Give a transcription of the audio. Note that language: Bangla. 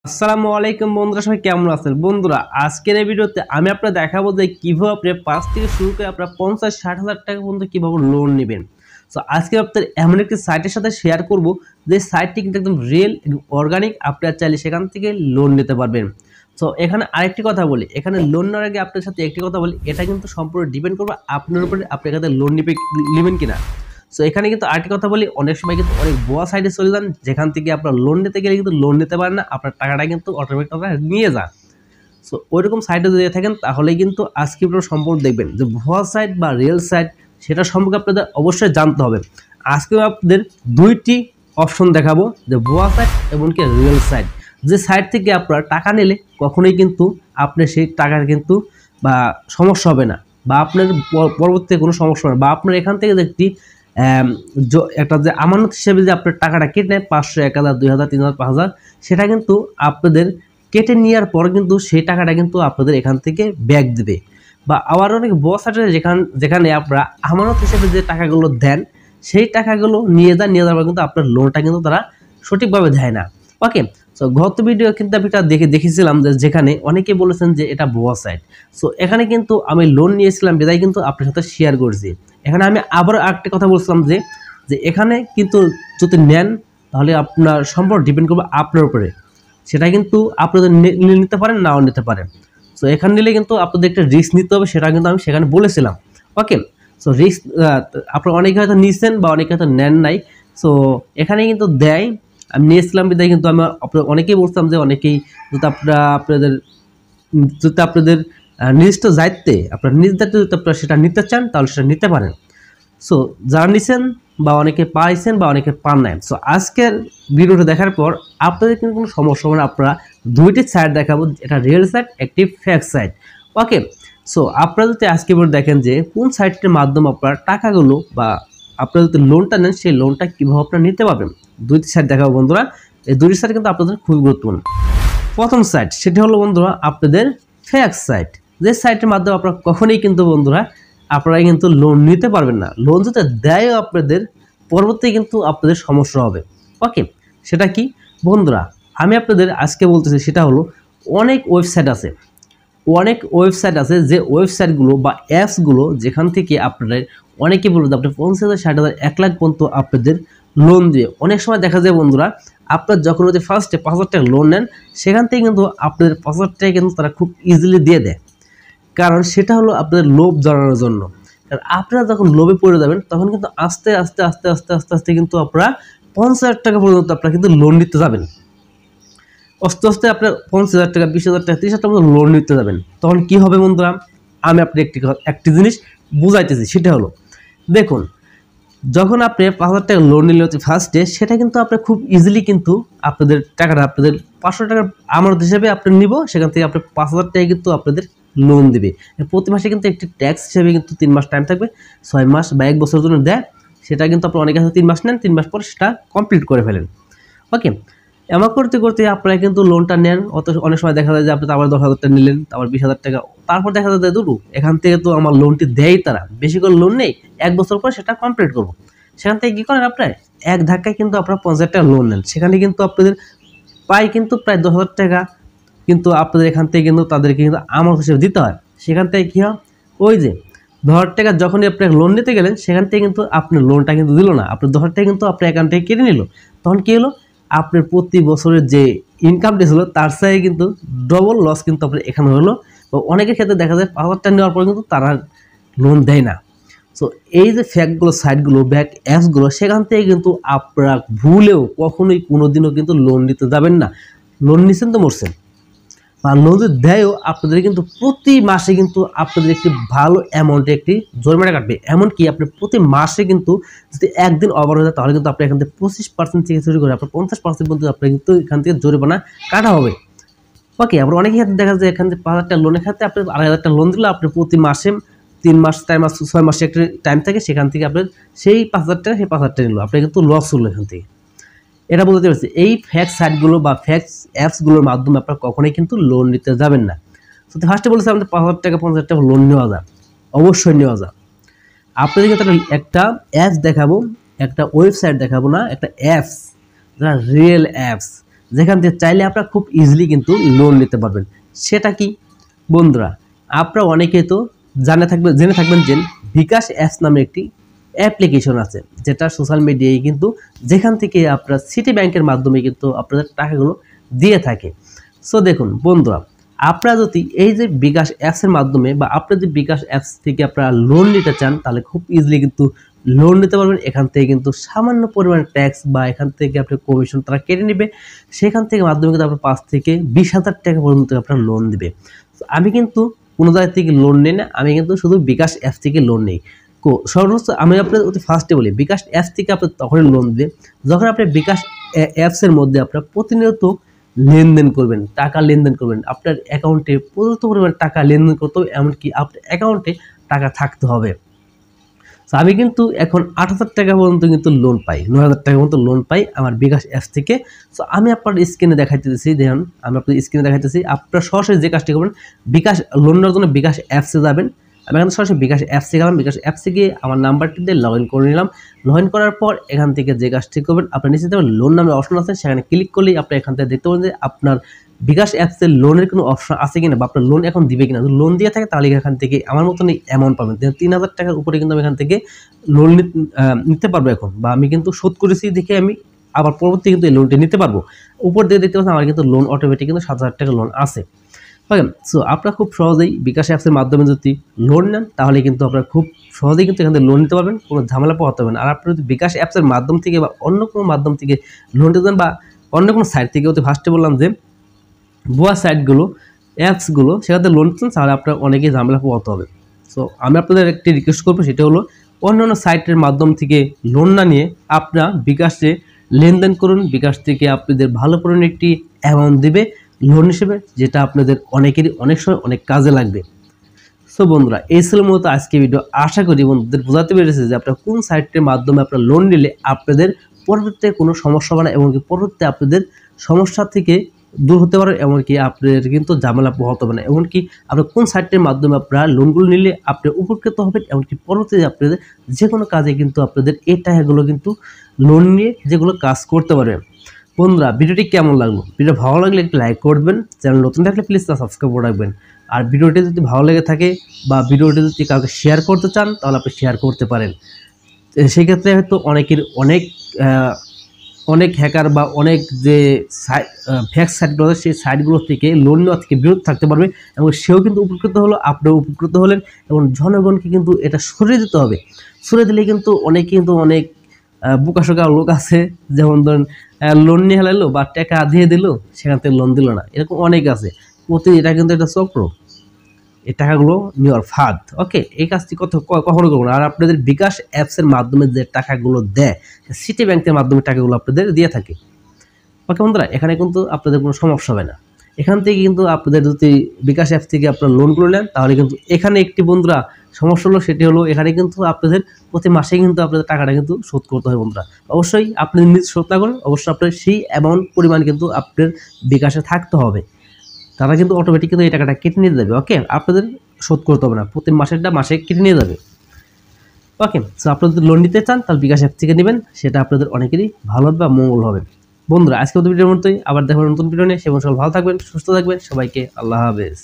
আসসালামু আলাইকুম বন্ধুরা, সবাই কেমন আছেন? বন্ধুরা, আজকের এই ভিডিওতে আমি আপনাদের দেখাবো যে কিভাবে আপনি 5 থেকে শুরু করে আপনার 50-60 হাজার টাকা পর্যন্ত কিভাবে লোন নেবেন। সো আজকে আপনাদের এমন একটি সাইটের সাথে শেয়ার করব যে সাইটটি কিন্তু একদম রিয়েল এবং অর্গানিক। আপনারা চাইলে সেখান থেকে লোন নিতে পারবেন। সো এখানে আরেকটি কথা বলি, এখানে লোন নেওয়ার আগে আপনার সাথে একটি কথা বলি, এটা কিন্তু সম্পূর্ণ ডিপেন্ড করবে আপনার উপরে, আপনি এখানে লোন নেবেন কিনা। সো এখানে কিন্তু আরেকটি কথা বলি, অনেক সময় কিন্তু অনেক ভুয়া সাইটে চলে যান, যেখান থেকে আপনার লোন নিতে গেলে কিন্তু লোন নিতে পারেন না, আপনার টাকাটা কিন্তু অটোমেটিক নিয়ে যান। সো ওইরকম সাইটে যদি থাকেন তাহলে কিন্তু আজকে আপনারা সম্পূর্ণ দেখবেন যে ভুয়া সাইট বা রিয়েল সাইট, সেটা সম্পর্কে আপনাদের অবশ্যই জানতে হবে। আজকে আপনাদের দুইটি অপশন দেখাবো, যে ভুয়া সাইট এবং কি রিয়েল সাইট। যে সাইট থেকে আপনারা টাকা নিলে কখনোই কিন্তু আপনার সেই টাকার কিন্তু বা সমস্যা হবে না, বা আপনার পরবর্তীতে কোনো সমস্যা হবে না, বা আপনার এখান থেকে একটি একটা যে আমানত হিসেবে যে আপনার টাকাটা কেটে নেয় 500, 1000, 2000, 3000, 5000, সেটা কিন্তু আপনাদের কেটে নেওয়ার পর কিন্তু সেই টাকাটা কিন্তু আপনাদের এখান থেকে ব্যাক দেবে। বা আবার অনেক বস আছে যেখানে আপনারা আমানত হিসেবে যে টাকাগুলো দেন, সেই টাকাগুলো নিয়ে যাওয়ার পর কিন্তু আপনার লোনটা কিন্তু তারা সঠিকভাবে দেয় না। ওকে, সো গত ভিডিও কিন্তু আমি এটা দেখেছিলাম যে যেখানে অনেকে বলেছেন যে এটা ভুয়া সাইট। সো এখানে কিন্তু আমি লোন নিয়েছিলাম, বিদায় কিন্তু আপনার সাথে শেয়ার করছি। এখানে আমি আবার একটা কথা বলছিলাম যে এখানে কিন্তু যদি নেন তাহলে আপনার সম্পূর্ণ ডিপেন্ড করবে আপনার উপরে, সেটা কিন্তু আপনাদের নিতে পারেন, নাও নিতে পারেন। সো এখানে নিলে কিন্তু আপনাদের একটা রিস্ক নিতে হবে, সেটা কিন্তু আমি সেখানে বলেছিলাম। ওকে, সো রিস্ক আপনারা অনেকে হয়তো নিয়েছেন বা অনেকে হয়তো নেন নাই। সো এখানে কিন্তু দেয়, আমি নিয়েছিলাম বিদায় কিন্তু আমি অনেকেই বলতাম যে অনেকেই যদি আপনাদের নির্দিষ্ট দায়িত্বে আপনার নিজ দায়িত্বে যদি আপনারা সেটা নিতে চান তাহলে সেটা নিতে পারেন। সো যারা নিছেন বা অনেকে পাইছেন বা অনেকে পান নাই, সো আজকের ভিডিওটা দেখার পর আপনাদের কিন্তু কোনো সমস্যা হবে না। আপনারা দুইটি সাইট দেখাবো, এটা রিয়েল সাইট, একটি ফেক সাইট। ওকে, সো আপনারা যদি আজকে দেখেন যে কোন সাইটের মাধ্যমে আপনার টাকাগুলো বা আপনারা যদি লোনটা নেন সেই লোনটা কীভাবে আপনারা নিতে পারবেন, দুইটি সাইট দেখাবো বন্ধুরা। এই দুইটি সাইট কিন্তু আপনাদের খুবই গুরুত্বপূর্ণ। প্রথম সাইট, সেটি হলো বন্ধুরা আপনাদের ফেক সাইট। যে সাইটের মাধ্যমে আপনারা কখনোই কিন্তু বন্ধুরা আপনারা কিন্তু লোন নিতে পারবেন না। লোন যদি দেয় আপনাদের, পরবর্তী কিন্তু আপনাদের সমস্যা হবে। ওকে, সেটা কি বন্ধুরা, আমি আপনাদের আজকে বলতেছি সেটা হলো অনেক ওয়েবসাইট আছে, যে ওয়েবসাইটগুলো বা অ্যাপসগুলো যেখান থেকে আপনাদের অনেকে বলবে আপনি 50,000, 60,000, 1 লাখ পর্যন্ত আপনাদের লোন দিয়ে। অনেক সময় দেখা যায় বন্ধুরা, আপনার যখন ওদের ফার্স্টে 5,000 টাকা লোন নেন, সেখান থেকে কিন্তু আপনাদের 5,000 টাকা কিন্তু তারা খুব ইজিলি দিয়ে দেয়। কারণ সেটা হলো আপনাদের লোভ জড়ানোর জন্য। কারণ আপনারা যখন লোভে পড়ে যাবেন তখন কিন্তু আস্তে আস্তে কিন্তু আপনারা 50,000 টাকা পর্যন্ত আপনারা কিন্তু লোন নিতে যাবেন। আস্তে আস্তে আপনার 50,000 টাকা, 20,000 টাকা, 30,000 টাকা লোন নিতে যাবেন। তখন কি হবে বন্ধুরা, আমি আপনি একটি জিনিস বুঝাইতেছি, সেটা হলো দেখুন, যখন আপনি 5,000 টাকা লোন নিলে হচ্ছে ফার্স্টে, সেটা কিন্তু আপনি খুব ইজিলি কিন্তু আপনাদের টাকাটা আপনাদের 500 টাকার আমানত হিসেবে আপনি নিব, সেখান থেকে আপনি 5,000 টাকা কিন্তু আপনাদের লোন দিবে। প্রতি মাসে কিন্তু একটি ট্যাক্স হিসেবে কিন্তু 3 মাস টাইম থাকবে, 6 মাস বা 1 বছরের জন্য দেয়। সেটা কিন্তু আপনি অনেক কাছে 3 মাস নেন, 3 মাস পরে সেটা কমপ্লিট করে ফেলেন। ওকে, এমন করতে করতে আপনারা কিন্তু লোনটা নেন। অনেক সময় দেখা যায় যে আপনি আবার 10,000 টাকা নিলেন, আবার 20,000 টাকা, তারপর দেখা যায় দুটো এখান থেকে তো আমার লোনটি দেয় তারা, বেশি করে লোন নেই, 1 বছর পর সেটা কমপ্লিট করবো। সেখান থেকে কী করেন আপনার এক ধাক্কায় কিন্তু আপনারা 50,000 টাকা লোন নেন, সেখানে কিন্তু আপনাদের কিন্তু প্রায় 10,000 টাকা কিন্তু আপনাদের এখান থেকে কিন্তু তাদেরকে কিন্তু আমানত হিসেবে দিতে হয়। সেখান থেকে কী হয়, ওই যে 10,000 টাকা যখনই আপনি লোন নিতে গেলেন, সেখান থেকে কিন্তু আপনার লোনটা কিন্তু দিল না, আপনার 10,000 টাকা কিন্তু আপনার অ্যাকাউন্ট থেকে কেটে নিল। তখন কী হলো, আপনার প্রতি বছরের যে ইনকামটি ছিল তার সাথে কিন্তু ডবল লস কিন্তু আপনার এখানে হলো। তো অনেকের ক্ষেত্রে দেখা যায় 5,000 টাকা নেওয়ার পর কিন্তু তারা লোন দেয় না। সো এই যে ফ্যাকগুলো, সাইটগুলো, ব্যাক অ্যাপসগুলো, সেখান থেকে কিন্তু আপনারা ভুলেও কখনোই কোনোদিনও কিন্তু লোন নিতে যাবেন না। লোন নিচ্ছেন তো মরছেন, বা লোন যদি দেয়ও আপনাদের কিন্তু প্রতি মাসে কিন্তু আপনাদের একটি ভালো অ্যামাউন্টে একটি জরিমানা কাটবে। এমনকি আপনি প্রতি মাসে কিন্তু যদি একদিন ওভার হয়ে যায় তাহলে কিন্তু আপনি এখান থেকে 25% থেকে শুরু করে আপনার 50% পর্যন্ত আপনার কিন্তু এখান থেকে জরিমানা কাটা হবে। ওকে, আবার অনেকের ক্ষেত্রে দেখা যায় এখান থেকে 5,000 টাকা লোনের ক্ষেত্রে আপনি 2,500 টাকা লোন দিলে আপনি প্রতি মাসে 3 মাস, 4 মাস, 6 মাসে একটা টাইম থাকে, সেখান থেকে আপনার সেই 5,000 টাকা, সেই 5,000 টাকা নিল, আপনার কিন্তু লস হলো এখান থেকে। এটা বলতে পারছি, এই ফ্যাক সাইটগুলো বা ফ্যাক অ্যাপসগুলোর মাধ্যমে আপনারা কখনোই কিন্তু লোন নিতে যাবেন না। তো ফার্স্টে বলেছি আমাদের 5,000 টাকা, 50,000 টাকা লোন নেওয়া যায়, অবশ্যই নেওয়া যায়। আপনাদের কিন্তু একটা অ্যাপস দেখাবো, একটা ওয়েবসাইট দেখাবো না, একটা অ্যাপস, যারা রিয়েল অ্যাপস, যেখান থেকে চাইলে আপনারা খুব ইজিলি কিন্তু লোন নিতে পারবেন। সেটা কি বন্ধুরা, আপনারা অনেকেই তো জেনে থাকবেন যে বিকাশ অ্যাপস নামে একটি অ্যাপ্লিকেশন আছে, যেটা সোশ্যাল মিডিয়ায় কিন্তু যেখান থেকে আপনারা সিটি ব্যাংকের মাধ্যমে কিন্তু আপনাদের টাকাগুলো দিয়ে থাকে। সো দেখুন বন্ধুরা, আপনারা যদি এই যে বিকাশ অ্যাপসের মাধ্যমে বা আপনার যদি বিকাশ অ্যাপস থেকে আপনারা লোন নিতে চান, তাহলে খুব ইজিলি কিন্তু লোন নিতে পারবেন। এখান থেকে কিন্তু সামান্য পরিমাণে ট্যাক্স বা এখান থেকে আপনার কমিশন তারা কেটে নেবে, সেখান থেকে মাধ্যমে কিন্তু আপনার 5 থেকে 20,000 টাকা পর্যন্ত আপনার লোন দিবে। আমি কিন্তু কোনো জায়গা থেকে লোন নিই না, আমি কিন্তু শুধু বিকাশ অ্যাপস থেকে লোন নিই। সর্বোচ্চ আমি আপনাদের অতি ফার্স্টে বলি, বিকাশ অ্যাপস থেকে আপনি তখনই লোন দিবে যখন আপনি বিকাশ অ্যাপসের মধ্যে আপনার প্রতিনিয়ত লেনদেন করবেন, টাকা লেনদেন করবেন, আপনার অ্যাকাউন্টে পর্যাপ্ত পরিমাণ টাকা লেনদেন করতে হবে, এমনকি আপনার অ্যাকাউন্টে টাকা থাকতে হবে। তো আমি কিন্তু এখন 8,000 টাকা পর্যন্ত কিন্তু লোন পাই, 9,000 টাকা পর্যন্ত লোন পাই আমার বিকাশ অ্যাপস থেকে। সো আমি আপনার স্ক্রিনে দেখাইতেছি, দেখুন আমি আপনার স্ক্রিনে দেখাইতেছি। আপনারা সরাসরি যে কাজটি করবেন, বিকাশ লোন নেওয়ার জন্য বিকাশ অ্যাপসে যাবেন। আমি এখানে সরাসরি বিকাশ অ্যাপসে গেলাম, বিকাশ অ্যাপসে গিয়ে আমার নাম্বারটি দিয়ে লগ ইন করে নিলাম। লগ ইন করার পর এখান থেকে যে কাজটি করবেন, আপনার নিচে দেখবেন লোন নামে অপশন আছে, সেখানে ক্লিক করলেই আপনি এখান থেকে দেখতে পাবেন যে আপনার বিকাশ অ্যাপসের লোনের কোনো অপশন আছে কিনা বা আপনার লোন এখন দিবে কিনা। যদি লোন দিয়ে থাকে তাহলে এখান থেকে আমার মতনই অ্যামাউন্ট পাবেন, 3,000 টাকার উপরে কিন্তু আমি এখান থেকে লোন নিতে পারবো এখন, বা আমি কিন্তু শোধ করেছি দেখে আমি আবার পরবর্তী কিন্তু এই লোনটি নিতে পারবো। উপর দিয়ে দেখতে পাচ্ছেন আমার কিন্তু লোন অটোমেটিক কিন্তু 7,000 টাকা লোন আছে। ওকে, সো আপনারা খুব সহজেই বিকাশ অ্যাপসের মাধ্যমে যদি লোন নেন, তাহলে কিন্তু আপনারা খুব সহজেই কিন্তু এখান থেকে লোন নিতে পারবেন, কোনো ঝামেলা পোহাতে হবে না। আর আপনি যদি বিকাশ অ্যাপসের মাধ্যম থেকে বা অন্য কোনো মাধ্যম থেকে লোন নিতে দেন, বা অন্য কোনো সাইট থেকে, অতি ফার্স্টে বললাম যে ভুয়া সাইটগুলো, অ্যাপসগুলো, সেখানে লোন নিচ্ছেন, তাহলে আপনার অনেকেই ঝামেলা পোহাতে হবে। সো আমি আপনাদের একটি রিকোয়েস্ট করবো, সেটা হলো অন্যান্য সাইটের মাধ্যম থেকে লোন না নিয়ে আপনারা বিকাশে লেনদেন করুন। বিকাশ থেকে আপনাদের ভালো পরিমাণে একটি অ্যামাউন্ট দিবে লোন হিসেবে, যেটা আপনাদের অনেকেরই অনেক সময় অনেক কাজে লাগবে। সো বন্ধুরা, এই ছিল মূলত আজকে ভিডিও। আশা করি বন্ধুদের বোঝাতে পেরেছে যে আপনারা কোন সাইটের মাধ্যমে আপনারা লোন নিলে আপনাদের পরবর্তীতে কোনো সমস্যা হবে না, এমনকি পরবর্তীতে আপনাদের সমস্যা থেকে দূর হতে পারে, এমনকি আপনাদের কিন্তু ঝামেলা পোহাতে হবে না। এমনকি আপনার কোন সাইটের মাধ্যমে আপনারা লোনগুলো নিলে আপনি উপকৃত হবেন, এমনকি পরবর্তীতে আপনাদের যে কোনো কাজে কিন্তু আপনাদের এই টাকাগুলো কিন্তু লোন নিয়ে যেগুলো কাজ করতে পারবেন। বন্ধুরা, ভিডিওটি কেমন লাগলো? ভিডিও ভালো লাগলে একটু লাইক করবেন, চ্যানেল নতুন থাকলে প্লিজ সাবস্ক্রাইব করে রাখবেন। আর ভিডিওটি যদি ভালো লেগে থাকে বা ভিডিওটি যদি কাউকে শেয়ার করতে চান, তাহলে আপনি শেয়ার করতে পারেন। সেক্ষেত্রে হয়তো অনেকের অনেক হ্যাকার বা অনেক যে ফেক সাইটগুলো আছে, সেই সাইটগুলো থেকে লোন নেওয়া থেকে বিরত থাকতে পারবে, এবং সেও কিন্তু উপকৃত হলো, আপনিও উপকৃত হলেন। এবং জনগণকে কিন্তু এটা সরিয়ে দিতে হবে। সরিয়ে দিলে কিন্তু অনেক বোকাশোকা লোক আছে, যেমন ধরেন লোন নিয়ে হেলাইলো বা টাকা দিয়ে দিল, সেখান থেকে লোন দিল না, এরকম অনেক আছে। এটা কিন্তু একটা চক্র, এই টাকাগুলো নেওয়ার ফাঁদ। ওকে, এই কাজটি কখনো করবো না। আর আপনাদের বিকাশ অ্যাপসের মাধ্যমে যে টাকাগুলো দেয়, সিটি ব্যাংকের মাধ্যমে টাকাগুলো আপনাদের দিয়ে থাকে। ওকে বন্ধুরা, এখানে কিন্তু আপনাদের কোনো সমস্যা হবে না। এখান থেকে কিন্তু আপনাদের যদি বিকাশ অ্যাপস থেকে আপনারা লোনগুলো নেন, তাহলে কিন্তু এখানে একটি বন্ধুরা সমস্যা হলো, সেটি হলো এখানে কিন্তু আপনাদের প্রতি মাসে কিন্তু আপনাদের টাকাটা কিন্তু শোধ করতে হয়। বন্ধুরা, অবশ্যই আপনি নিজে শোধ না করেন, অবশ্যই আপনার সেই অ্যামাউন্ট পরিমাণ কিন্তু আপনার বিকাশে থাকতে হবে। তারা কিন্তু অটোমেটিক কিন্তু এই টাকাটা কেটে নিয়ে যাবে। ওকে, আপনাদের শোধ করতে হবে না, প্রতি মাসেরটা মাসে কেটে নিয়ে যাবে। ওকে, সো আপনারা যদি লোন নিতে চান, তাহলে বিকাশ অ্যাপ থেকে নেবেন, সেটা আপনাদের অনেকেরই ভালো হবে বা মঙ্গল হবে। বন্ধুরা, আজকে ভিডিওর মতোই আবার দেখা হবে নতুন ভিডিও নিয়ে। সে সকল ভালো থাকবেন, সুস্থ থাকবেন, সবাইকে আল্লাহ হাফেজ।